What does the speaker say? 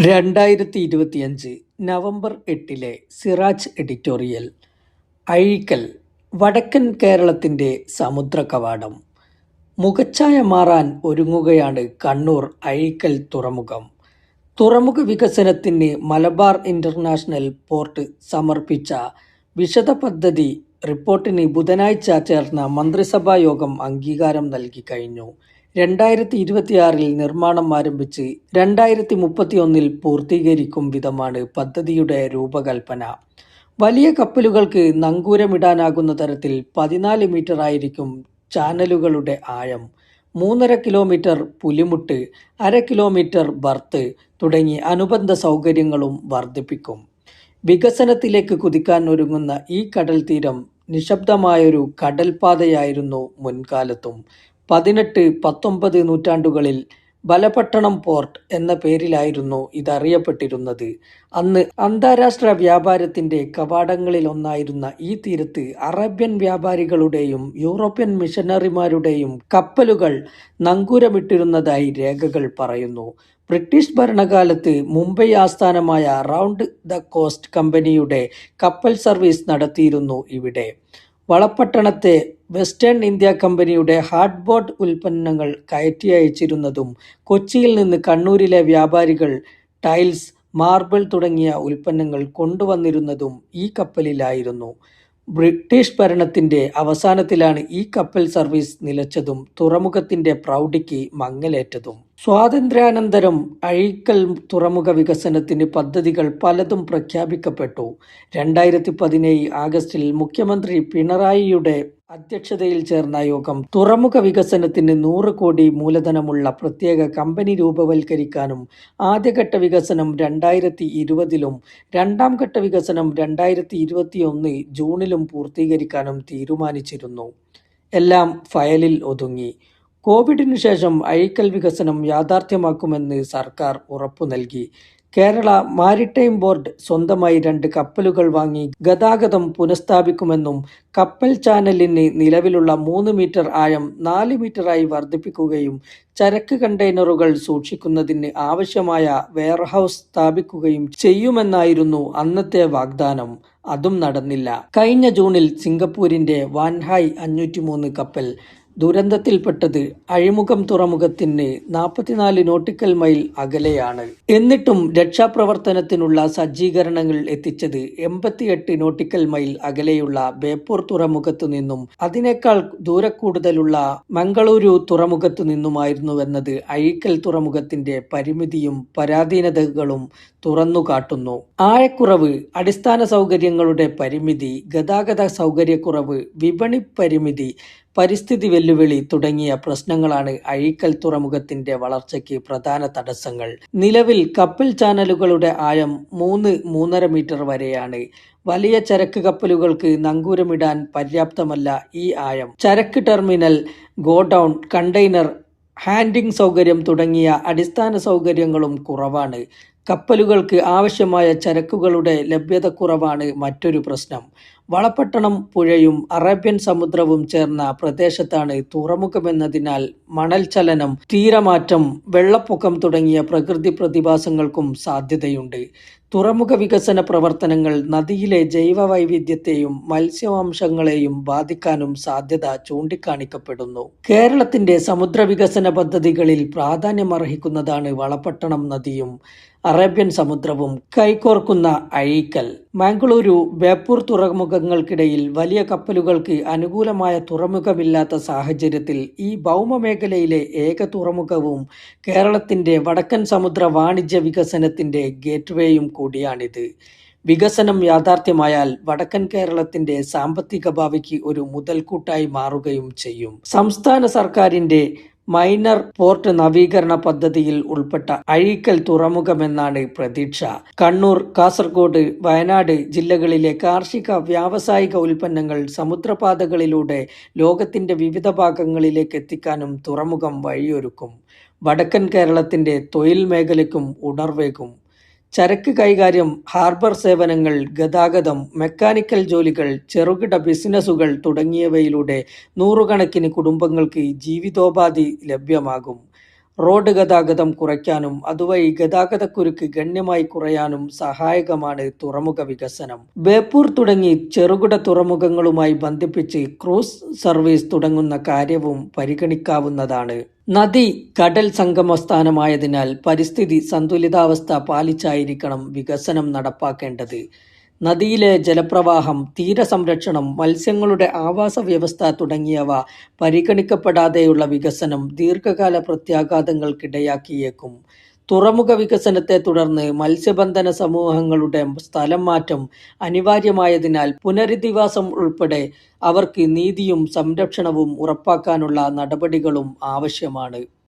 2025 November 8 Siraj editorial. Azhikkal വടക്കൻ കേരളത്തിന്റെ സമുദ്രകവാടം. മുഖച്ഛായ മാറാൻ ഒരുങ്ങുകയാണ് കണ്ണൂർ അഴീക്കൽ തുറമുഖം. തുറമുഖ വികസനത്തിന് മലബാർ ഇന്റർനാഷണൽ പോർട്ട് സമർപ്പിച്ച വിശദ പദ്ധതി റിപ്പോർട്ടിന് ബുധനാഴ്ച ചേർന്ന മന്ത്രിസഭാ യോഗം അംഗീകാരം നൽകി കഴിഞ്ഞു. 2026 നിർമ്മാണം ആരംഭിച്ച് 2031 പൂർത്തീകരിക്കും വിധമാണ് പദ്ധതിയുടെ രൂപകൽപ്പന. വലിയ കപ്പലുകൾക്ക് നങ്കൂരമിടാനാകുന്ന തരത്തിൽ 14 മീറ്റർ ആയിരിക്കും ചാനലുകളുടെ ആഴം. 3.5 കിലോമീറ്റർ പുലിമുട്ട്, 1/2 കിലോമീറ്റർ ബർത്ത് തുടങ്ങി അനുബന്ധ സൗകര്യങ്ങളും വർദ്ധിപ്പിക്കും. വികസനത്തിലേക്ക് കുതിക്കാൻ ഒരുങ്ങുന്ന ഈ കടൽ തീരം നിശബ്ദമായൊരു കടൽപാതയായിരുന്നു മുൻകാലത്തും. 18-19 നൂറ്റാണ്ടുകളിൽ ബലപട്ടണം പോർട്ട് എന്ന പേരിലായിരുന്നു ഇതറിയപ്പെട്ടിരുന്നത്. അന്ന് അന്താരാഷ്ട്ര വ്യാപാരത്തിന്റെ കവാടങ്ങളിലൊന്നായിരുന്ന ഈ തീരത്ത് അറേബ്യൻ വ്യാപാരികളുടെയും യൂറോപ്യൻ മിഷനറിമാരുടെയും കപ്പലുകൾ നങ്കൂരമിട്ടിരുന്നതായി രേഖകൾ പറയുന്നു. ബ്രിട്ടീഷ് ഭരണകാലത്ത് മുംബൈ ആസ്ഥാനമായ റൗണ്ട് ദ കോസ്റ്റ് കമ്പനിയുടെ കപ്പൽ സർവീസ് നടത്തിയിരുന്നു ഇവിടെ. വളപട്ടണത്തെ വെസ്റ്റേൺ ഇന്ത്യ കമ്പനിയുടെ ഹാർഡ് ബോട്ട് ഉൽപ്പന്നങ്ങൾ കയറ്റി അയച്ചിരുന്നതും കൊച്ചിയിൽ നിന്ന് കണ്ണൂരിലെ വ്യാപാരികൾ ടൈൽസ്, മാർബിൾ തുടങ്ങിയ ഉൽപ്പന്നങ്ങൾ കൊണ്ടുവന്നിരുന്നതും ഈ കപ്പലിലായിരുന്നു. ബ്രിട്ടീഷ് ഭരണത്തിന്റെ അവസാനത്തിലാണ് ഈ കപ്പൽ സർവീസ് നിലച്ചതും തുറമുഖത്തിന്റെ പ്രൗഢിക്ക് മങ്ങലേറ്റതും. സ്വാതന്ത്ര്യാനന്തരം അഴീക്കൽ തുറമുഖ വികസനത്തിന് പദ്ധതികൾ പലതും പ്രഖ്യാപിക്കപ്പെട്ടു. 2017 ആഗസ്റ്റിൽ മുഖ്യമന്ത്രി പിണറായിയുടെ അധ്യക്ഷതയിൽ ചേർന്ന യോഗം തുറമുഖ വികസനത്തിന് 100 കോടി മൂലധനമുള്ള പ്രത്യേക കമ്പനി രൂപവൽക്കരിക്കാനും ആദ്യഘട്ട വികസനം 2020-ലും രണ്ടാം ഘട്ട വികസനം 2021 ജൂണിലും പൂർത്തീകരിക്കാനും തീരുമാനിച്ചിരുന്നു. എല്ലാം ഫയലിൽ ഒതുങ്ങി. കോവിഡിനു ശേഷം അഴീക്കൽ വികസനം യാഥാർത്ഥ്യമാക്കുമെന്ന് സർക്കാർ ഉറപ്പു നൽകി. കേരള മാരിടൈം ബോർഡ് സ്വന്തമായി 2 കപ്പലുകൾ വാങ്ങി ഗതാഗതം പുനഃസ്ഥാപിക്കുമെന്നും കപ്പൽ ചാനലിന് നിലവിലുള്ള 3 മീറ്റർ ആഴം 4 മീറ്ററായി വർദ്ധിപ്പിക്കുകയും ചരക്ക് കണ്ടെയ്നറുകൾ സൂക്ഷിക്കുന്നതിന് ആവശ്യമായ വെയർഹൌസ് സ്ഥാപിക്കുകയും ചെയ്യുമെന്നായിരുന്നു അന്നത്തെ വാഗ്ദാനം. അതും നടന്നില്ല. കഴിഞ്ഞ ജൂണിൽ സിംഗപ്പൂരിന്റെ വാൻഹായ് 503 കപ്പൽ ദുരന്തത്തിൽപ്പെട്ടത് അഴിമുഖം തുറമുഖത്തിന് 44 നോട്ടിക്കൽ മൈൽ അകലെയാണ്. എന്നിട്ടും രക്ഷാപ്രവർത്തനത്തിനുള്ള സജ്ജീകരണങ്ങൾ എത്തിച്ചത് 88 നോട്ടിക്കൽ മൈൽ അകലെയുള്ള ബേപ്പൂർ തുറമുഖത്തു നിന്നും അതിനേക്കാൾ ദൂരക്കൂടുതലുള്ള മംഗളൂരു തുറമുഖത്തു നിന്നുമായിരുന്നുവെന്നത് അഴീക്കൽ തുറമുഖത്തിന്റെ പരിമിതിയും പരാധീനതകളും തുറന്നുകാട്ടുന്നു. ആഴക്കുറവ്, അടിസ്ഥാന സൗകര്യങ്ങളുടെ പരിമിതി, ഗതാഗത സൗകര്യക്കുറവ്, വിപണി പരിമിതി, പരിസ്ഥിതി വെല്ലുവിളി തുടങ്ങിയ പ്രശ്നങ്ങളാണ് അഴീക്കൽ തുറമുഖത്തിന്റെ വളർച്ചയ്ക്ക് പ്രധാന തടസ്സങ്ങൾ. നിലവിൽ കപ്പൽ ചാനലുകളുടെ ആഴം 3-3.5 മീറ്റർ വരെയാണ്. വലിയ ചരക്ക് കപ്പലുകൾക്ക് നങ്കൂരമിടാൻ പര്യാപ്തമല്ല ഈ ആഴം. ചരക്ക് ടെർമിനൽ, ഗോഡൌൺ, കണ്ടെയ്നർ ഹാൻഡിംഗ് സൗകര്യം തുടങ്ങിയ അടിസ്ഥാന സൗകര്യങ്ങളും കുറവാണ്. കപ്പലുകൾക്ക് ആവശ്യമായ ചരക്കുകളുടെ ലഭ്യതക്കുറവാണ് മറ്റൊരു പ്രശ്നം. വളപട്ടണം പുഴയും അറേബ്യൻ സമുദ്രവും ചേർന്ന പ്രദേശത്താണ് തുറമുഖമെന്നതിനാൽ മണൽച്ചലനം, തീരമാറ്റം, വെള്ളപ്പൊക്കം തുടങ്ങിയ പ്രകൃതി പ്രതിഭാസങ്ങൾക്കും സാധ്യതയുണ്ട്. തുറമുഖ വികസന പ്രവർത്തനങ്ങൾ നദിയിലെ ജൈവ വൈവിധ്യത്തെയും മത്സ്യവംശങ്ങളെയും ബാധിക്കാനും സാധ്യത ചൂണ്ടിക്കാണിക്കപ്പെടുന്നു. കേരളത്തിന്റെ സമുദ്ര വികസന പദ്ധതികളിൽ പ്രാധാന്യമർഹിക്കുന്നതാണ് വളപട്ടണം നദിയും അറേബ്യൻ സമുദ്രവും കൈകോർക്കുന്ന അഴീക്കൽ. മംഗളൂരു, ബേപ്പൂർ തുറമുഖങ്ങൾക്കിടയിൽ വലിയ കപ്പലുകൾക്ക് അനുകൂലമായ തുറമുഖമില്ലാത്ത സാഹചര്യത്തിൽ ഈ ഭൗമമേഖലയിലെ ഏക തുറമുഖവും കേരളത്തിന്റെ വടക്കൻ സമുദ്ര വാണിജ്യ വികസനത്തിന്റെ ഗേറ്റ്വേയും കൂടിയാണിത്. വികസനം യാഥാർത്ഥ്യമായാൽ വടക്കൻ കേരളത്തിന്റെ സാമ്പത്തിക ഭാവിക്ക് ഒരു മുതൽക്കൂട്ടായി മാറുകയും ചെയ്യും. സംസ്ഥാന സർക്കാരിന്റെ മൈനർ പോർട്ട് നവീകരണ പദ്ധതിയിൽ ഉൾപ്പെട്ട അഴീക്കൽ തുറമുഖമെന്നാണ് പ്രതീക്ഷ. കണ്ണൂർ, കാസർഗോഡ്, വയനാട് ജില്ലകളിലെ കാർഷിക വ്യാവസായിക ഉൽപ്പന്നങ്ങൾ സമുദ്രപാതകളിലൂടെ ലോകത്തിന്റെ വിവിധ ഭാഗങ്ങളിലേക്ക് എത്തിക്കാനും തുറമുഖം വഴിയൊരുക്കും. വടക്കൻ കേരളത്തിന്റെ തൊഴിൽ മേഖലയ്ക്കും ഉണർവേകും. ചരക്ക് കൈകാര്യം, ഹാർബർ സേവനങ്ങൾ, ഗതാഗതം, മെക്കാനിക്കൽ ജോലികൾ, ചെറുകിട ബിസിനസ്സുകൾ തുടങ്ങിയവയിലൂടെ നൂറുകണക്കിന് കുടുംബങ്ങൾക്ക് ജീവിതോപാധി ലഭ്യമാകും. റോഡ് ഗതാഗതം കുറയ്ക്കാനും അതുവഴി ഗതാഗതക്കുരുക്ക് ഗണ്യമായി കുറയാനും സഹായകമാണ് തുറമുഖ വികസനം. ബേപ്പൂർ തുടങ്ങി ചെറുകിട തുറമുഖങ്ങളുമായി ബന്ധിപ്പിച്ച് ക്രൂസ് സർവീസ് തുടങ്ങുന്ന കാര്യവും പരിഗണിക്കാവുന്നതാണ്. നദി കടൽ സംഗമസ്ഥാനമായതിനാൽ പരിസ്ഥിതി സന്തുലിതാവസ്ഥ പാലിച്ചായിരിക്കണം വികസനം നടപ്പാക്കേണ്ടത്. നദിയിലെ ജലപ്രവാഹം, തീരസംരക്ഷണം, മത്സ്യങ്ങളുടെ ആവാസ വ്യവസ്ഥ തുടങ്ങിയവ പരിഗണിക്കപ്പെടാതെയുള്ള വികസനം ദീർഘകാല പ്രത്യാഘാതങ്ങൾക്കിടയാക്കിയേക്കും. തുറമുഖ വികസനത്തെ തുടർന്ന് മത്സ്യബന്ധന സമൂഹങ്ങളുടെ സ്ഥലം മാറ്റം അനിവാര്യമായതിനാൽ പുനരധിവാസം ഉൾപ്പെടെ അവർക്ക് നീതിയും സംരക്ഷണവും ഉറപ്പാക്കാനുള്ള നടപടികളും ആവശ്യമാണ്.